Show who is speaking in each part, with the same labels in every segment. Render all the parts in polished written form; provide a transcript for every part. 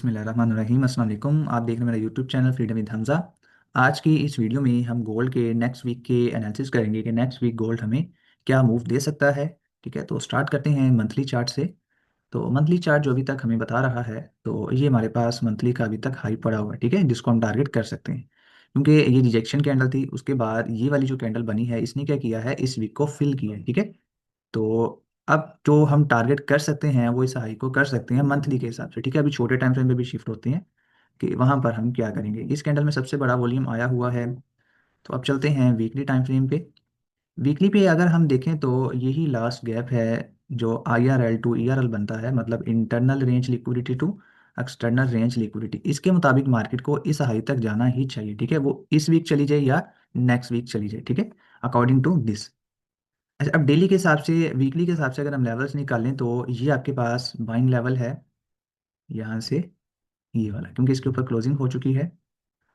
Speaker 1: बिस्मिल्लाहिर्रहमानिर्रहीम अस्सलाम वालेकुम। आप देख रहे हैं मेरा YouTube channel freedom with Hamza. आज की इस वीडियो में हम गोल्ड के नेक्स्ट वीक के एनालिसिस करेंगे कि नेक्स्ट वीक गोल्ड हमें क्या मूव दे सकता है। ठीक है, तो स्टार्ट करते हैं मंथली चार्ट से। तो मंथली चार्ट जो अभी तक हमें बता रहा है, तो ये हमारे पास मंथली का अभी तक हाई पड़ा हुआ है। ठीक है, जिसको हम टारगेट कर सकते हैं क्योंकि ये रिजेक्शन कैंडल थी। उसके बाद ये वाली जो कैंडल बनी है, इसने क्या किया है, इस वीक को फिल किया है। ठीक है, तो अब जो हम टारगेट कर सकते हैं वो इस हाई को कर सकते हैं मंथली के हिसाब से। ठीक है, अभी छोटे टाइम फ्रेम पे भी शिफ्ट होते हैं कि वहां पर हम क्या करेंगे। इस कैंडल में सबसे बड़ा वॉल्यूम आया हुआ है। तो अब चलते हैं वीकली टाइम फ्रेम पे। वीकली पे अगर हम देखें तो यही लास्ट गैप है जो IRL टू ERL बनता है, मतलब internal range liquidity to external range liquidity. इसके मुताबिक मार्केट को इस हाई तक जाना ही चाहिए। ठीक है, वो इस वीक चली जाए या नेक्स्ट वीक चली जाए। ठीक है, अकॉर्डिंग टू दिस। अच्छा, अब डेली के हिसाब से, वीकली के हिसाब से अगर हम लेवल्स निकालें तो ये आपके पास बाइंग लेवल है यहाँ से, ये वाला, क्योंकि इसके ऊपर क्लोजिंग हो चुकी है।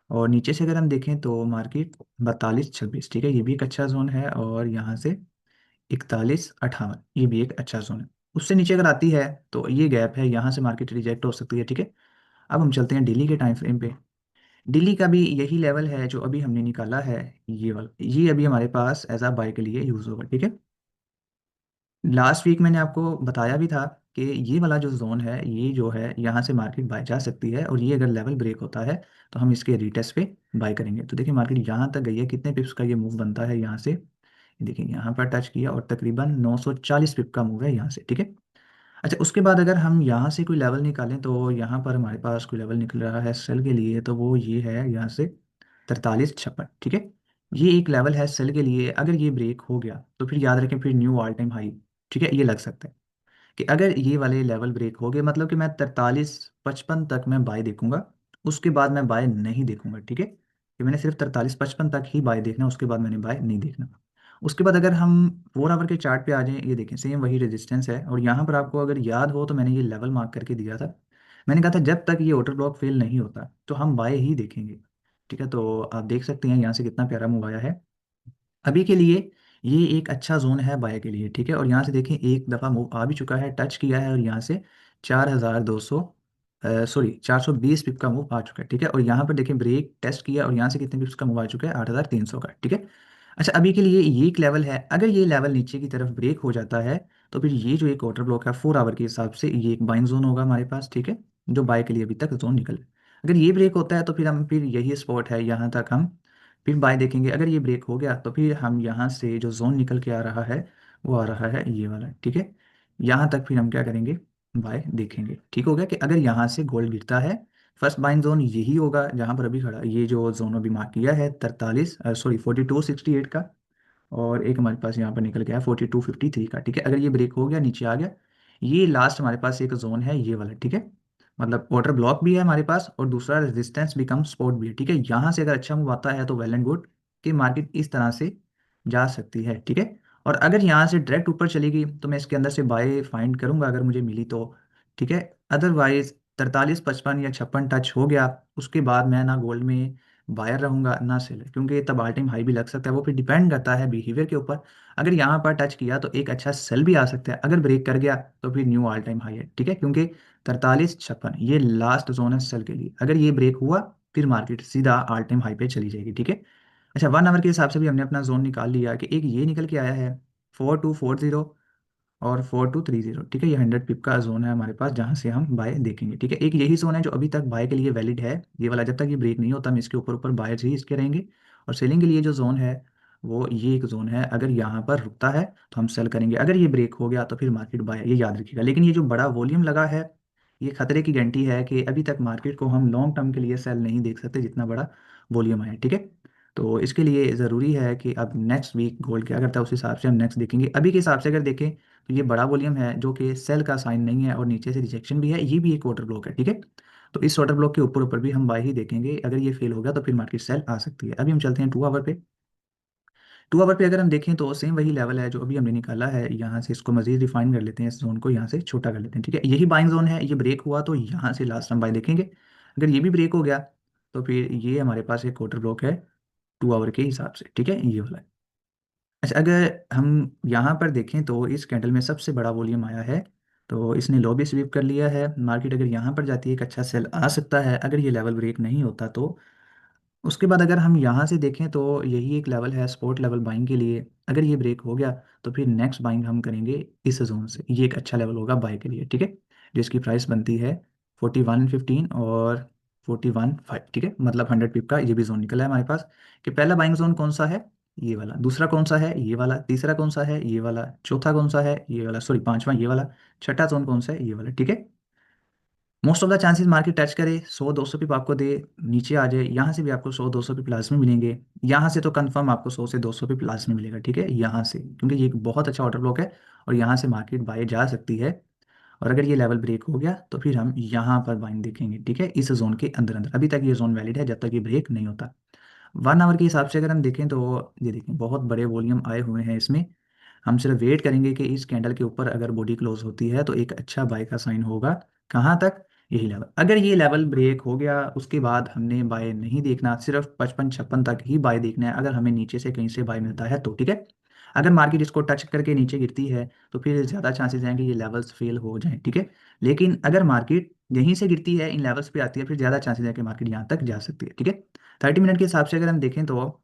Speaker 1: और नीचे से अगर हम देखें तो मार्केट 42-26, ठीक है, ये भी एक अच्छा जोन है। और यहाँ से 41-58, ये भी एक अच्छा जोन है। उससे नीचे अगर आती है तो ये गैप है, यहाँ से मार्केट रिजेक्ट हो सकती है। ठीक है, अब हम चलते हैं डेली के टाइम फ्रेम पे। डेली का भी यही लेवल है जो अभी हमने निकाला है, ये वाला। ये अभी हमारे पास एज अ बाय के लिए यूज होगा। ठीक है, लास्ट वीक मैंने आपको बताया भी था कि ये वाला जो जोन है, ये जो है, यहाँ से मार्केट बाय जा सकती है। और ये अगर लेवल ब्रेक होता है तो हम इसके रीटेस्ट पे बाय करेंगे। तो देखिए मार्केट यहाँ तक गई है, कितने पिप्स का ये मूव बनता है यहाँ से, देखिए यहाँ पर टच किया और तकरीबन 940 पिप का मूव है यहाँ से। ठीक है, अच्छा, उसके बाद अगर हम यहाँ से कोई लेवल निकालें तो यहाँ पर हमारे पास कोई लेवल निकल रहा है सेल के लिए, तो वो ये है यहाँ से 43-56। ठीक है, ये एक लेवल है सेल के लिए। अगर ये ब्रेक हो गया तो फिर याद रखें, फिर न्यू ऑल टाइम हाई। ठीक है, ये लग सकता है कि अगर ये वाले लेवल ब्रेक हो गए, मतलब कि मैं 43-55 तक मैं बाय देखूंगा, उसके बाद मैं बाय नहीं देखूंगा। ठीक है, कि मैंने सिर्फ 43-55 तक ही बाय देखना, उसके बाद मैंने बाय नहीं देखना। उसके बाद अगर हम 4 आवर के चार्ट पे आ जाएं, ये देखें सेम वही रेजिस्टेंस है। और यहाँ पर आपको अगर याद हो तो मैंने ये लेवल मार्क करके दिया था। मैंने कहा था जब तक ये ऑर्डर ब्लॉक फेल नहीं होता तो हम बाय ही देखेंगे। ठीक है, तो आप देख सकते हैं यहाँ से कितना प्यारा मूव आया है। अभी के लिए ये एक अच्छा जोन है बाय के लिए। ठीक है, और यहाँ से देखें एक दफ़ा मूव आ भी चुका है, टच किया है, और यहाँ से 4200, सॉरी 420 पिप का मूव आ चुका है। ठीक है, और यहाँ पर देखें ब्रेक टेस्ट किया और यहाँ से कितने पिप्स का मूव आ चुका है, 8300 का। ठीक है, अच्छा, अभी के लिए ये एक लेवल है। अगर ये लेवल नीचे की तरफ ब्रेक हो जाता है तो फिर ये जो एक ऑर्डर ब्लॉक है 4 आवर के हिसाब से, ये एक बाइंग जोन होगा हमारे पास। ठीक है, जो बाय के लिए अभी तक जोन निकल, अगर ये ब्रेक होता है तो फिर हम, फिर यही स्पॉट है, यहाँ तक हम फिर बाय देखेंगे। अगर ये ब्रेक हो गया तो फिर हम यहाँ से जो जोन निकल के आ रहा है वो आ रहा है ये वाला। ठीक है, यहाँ तक फिर हम क्या करेंगे, बाय देखेंगे। ठीक हो गया कि अगर यहाँ से गोल्ड गिरता है, फर्स्ट बाइंग जोन यही होगा जहाँ पर अभी खड़ा, ये जो जोन अभी मार्क किया है 4268 का। और एक हमारे पास यहाँ पर निकल गया 4253 का। ठीक है, अगर ये ब्रेक हो गया, नीचे आ गया, ये लास्ट हमारे पास एक जोन है ये वाला। ठीक है, मतलब वाटर ब्लॉक भी है हमारे पास और दूसरा रेजिस्टेंस बिकम सपोर्ट भी है। ठीक है, यहाँ से अगर अच्छा मूव आता है तो वेल एंड गुड, कि मार्केट इस तरह से जा सकती है। ठीक है, और अगर यहाँ से डायरेक्ट ऊपर चली गई तो मैं इसके अंदर से बाय फाइंड करूंगा अगर मुझे मिली तो। ठीक है, अदरवाइज 43-55 या 56 टच हो गया, उसके बाद मैं ना गोल्ड में बायर रहूंगा ना सेलर, क्योंकि तब ऑल टाइम हाई भी लग सकता है। वो फिर डिपेंड करता है बिहेवियर के ऊपर। अगर यहाँ पर टच किया तो एक अच्छा सेल भी आ सकता है, अगर ब्रेक कर गया तो फिर न्यू ऑल टाइम हाई है। ठीक है, क्योंकि 43-56 ये लास्ट जोन है सेल के लिए। अगर ये ब्रेक हुआ फिर मार्केट सीधा ऑल टाइम हाई पे चली जाएगी। ठीक है, अच्छा, 1 आवर के हिसाब से भी हमने अपना जोन निकाल लिया कि एक ये निकल के आया है 4240 और 4230। ठीक है, ये 100 पिप का जोन है हमारे पास जहाँ से हम बाय देखेंगे। ठीक है, एक यही जोन है जो अभी तक बाय के लिए वैलिड है, ये वाला। जब तक ये ब्रेक नहीं होता हम इसके ऊपर ऊपर बायर्स ही इसके रहेंगे। और सेलिंग के लिए जो जोन है वो ये एक जोन है, अगर यहाँ पर रुकता है तो हम सेल करेंगे, अगर ये ब्रेक हो गया तो फिर मार्केट बाय, ये याद रखिएगा। लेकिन ये जो बड़ा वॉल्यूम लगा है, ये खतरे की घंटी है कि अभी तक मार्केट को हम लॉन्ग टर्म के लिए सेल नहीं देख सकते, जितना बड़ा वॉल्यूम है। ठीक है, तो इसके लिए ज़रूरी है कि अब नेक्स्ट वीक गोल्ड क्या करता है उस हिसाब से हम नेक्स्ट देखेंगे। अभी के हिसाब से अगर देखें तो ये बड़ा वॉल्यूम है जो कि सेल का साइन नहीं है, और नीचे से रिजेक्शन भी है, ये भी एक वाटर ब्लॉक है। ठीक है, तो इस वाटर ब्लॉक के ऊपर ऊपर भी हम बाय ही देखेंगे। अगर ये फेल होगा तो फिर मार्केट सेल आ सकती है। अभी हम चलते हैं 2 आवर पे। 2 आवर पे अगर हम देखें तो सेम वही लेवल है जो अभी हमने निकाला है। यहाँ से इसको मजीद रिफाइन कर लेते हैं, इस जोन को यहाँ से छोटा कर लेते हैं। ठीक है, यही बाइंग जोन है, ये ब्रेक हुआ तो यहाँ से लास्ट हम बाय देखेंगे। अगर ये भी ब्रेक हो गया तो फिर ये हमारे पास एक वाटर ब्लॉक है 2 आवर के हिसाब से। ठीक है, ये वाला। अच्छा, अगर हम यहाँ पर देखें तो इस कैंडल में सबसे बड़ा वॉल्यूम आया है तो इसने लो भी स्वीप कर लिया है। मार्केट अगर यहाँ पर जाती है एक अच्छा सेल आ सकता है अगर ये लेवल ब्रेक नहीं होता तो। उसके बाद अगर हम यहाँ से देखें तो यही एक लेवल है सपोर्ट लेवल बाइंग के लिए। अगर ये ब्रेक हो गया तो फिर नेक्स्ट बाइंग हम करेंगे इस जोन से। ये एक अच्छा लेवल होगा बाय के लिए, ठीक है। जिसकी प्राइस बनती है 41.15 और 41.5, ठीक है। मतलब 100 पिप का ये भी जोन निकला है हमारे पास। कि पहला बाइंग जोन कौन सा है, ये वाला। दूसरा कौन सा है, ये वाला। तीसरा कौन सा है, ये वाला। चौथा कौन सा है, ये वाला। सॉरी, पांचवा ये वाला। छठा जोन कौन सा है, ये वाला, ठीक है। Most of the chances market touch करे 100-200 पिप आपको दे, नीचे आ जाए। यहाँ से भी आपको 100-200 पिप लास्ट में मिलेंगे। यहाँ से तो कंफर्म आपको 100 से 200 पिप लास्ट में मिलेगा, ठीक है। यहाँ से क्योंकि ये एक बहुत अच्छा ऑर्डर ब्लॉक है और यहाँ से मार्केट बाय जा सकती है। और अगर ये लेवल ब्रेक हो गया तो फिर हम यहाँ पर बाइंग देखेंगे, ठीक है, इस जोन के अंदर अंदर। अभी तक ये जोन वैलिड है जब तक ये ब्रेक नहीं होता। 1 आवर के हिसाब से अगर हम देखें तो ये देखें बहुत बड़े वॉल्यूम आए हुए हैं इसमें। हम सिर्फ वेट करेंगे कि इस कैंडल के ऊपर अगर बॉडी क्लोज होती है तो एक अच्छा बाय का साइन होगा। कहाँ तक, यही लेवल। अगर ये लेवल ब्रेक हो गया उसके बाद हमने बाय नहीं देखना, सिर्फ 55-56 तक ही बाय देखना है। अगर हमें नीचे से कहीं से बाय मिलता है तो, ठीक है। अगर मार्केट इसको टच करके नीचे गिरती है तो फिर ज़्यादा चांसेस हैं कि ये लेवल्स फेल हो जाएं, ठीक है। लेकिन अगर मार्केट यहीं से गिरती है, इन लेवल्स पे आती है, फिर ज़्यादा चांसेस है कि मार्केट यहाँ तक जा सकती है, ठीक है। 30 मिनट के हिसाब से अगर हम देखें तो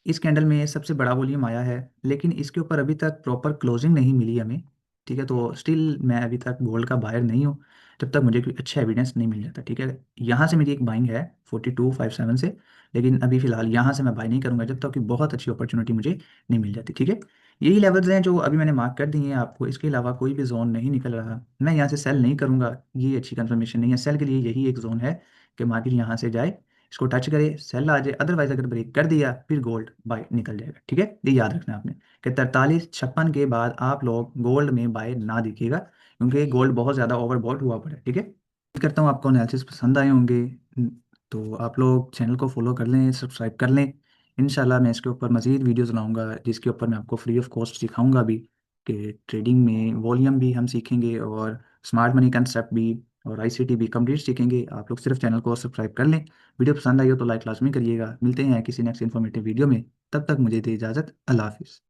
Speaker 1: इस कैंडल में सबसे बड़ा वॉल्यूम आया है, लेकिन इसके ऊपर अभी तक प्रॉपर क्लोजिंग नहीं मिली हमें, ठीक है। तो स्टिल मैं अभी तक गोल्ड का बायर नहीं हूँ जब तक मुझे कोई अच्छा एविडेंस नहीं मिल जाता, ठीक है। यहाँ से मेरी एक बाइंग है 42.57 से, लेकिन अभी फिलहाल यहाँ से मैं बाय नहीं करूंगा जब तक कि बहुत अच्छी अपॉर्चुनिटी मुझे नहीं मिल जाती, ठीक है। यही लेवल्स हैं जो अभी मैंने मार्क कर दिए हैं आपको। इसके अलावा कोई भी जोन नहीं निकल रहा। मैं यहाँ से सेल नहीं करूंगा, ये अच्छी कंफर्मेशन नहीं है। सेल के लिए यही एक जोन है कि मार्केट यहाँ से जाए, इसको टच करे, सेल आ जाए। अदरवाइज अगर ब्रेक कर दिया फिर गोल्ड बाय निकल जाएगा, ठीक है। ये याद रखना है आपने कि 43-56 के बाद आप लोग गोल्ड में बाय ना दिखेगा क्योंकि गोल्ड बहुत ज़्यादा ओवरबॉट हुआ पड़ा है, ठीक है। उम्मीद करता हूँ आपको एनालिसिस पसंद आए होंगे। तो आप लोग चैनल को फॉलो कर लें, सब्सक्राइब कर लें। इंशाल्लाह मैं इसके ऊपर मज़ीद वीडियोज़ लाऊंगा जिसके ऊपर मैं आपको फ्री ऑफ कॉस्ट सिखाऊंगा भी कि ट्रेडिंग में वॉल्यूम भी हम सीखेंगे और स्मार्ट मनी कंसेप्ट भी और आईसीटी भी कंप्लीट सीखेंगे। आप लोग सिर्फ चैनल को सब्सक्राइब कर लें। वीडियो पसंद आई हो तो लाइक लाजमी करिएगा। मिलते हैं किसी नेक्स्ट इन्फॉर्मेटिव वीडियो में। तब तक मुझे दे इजाज़त। अल्लाह हाफिज़।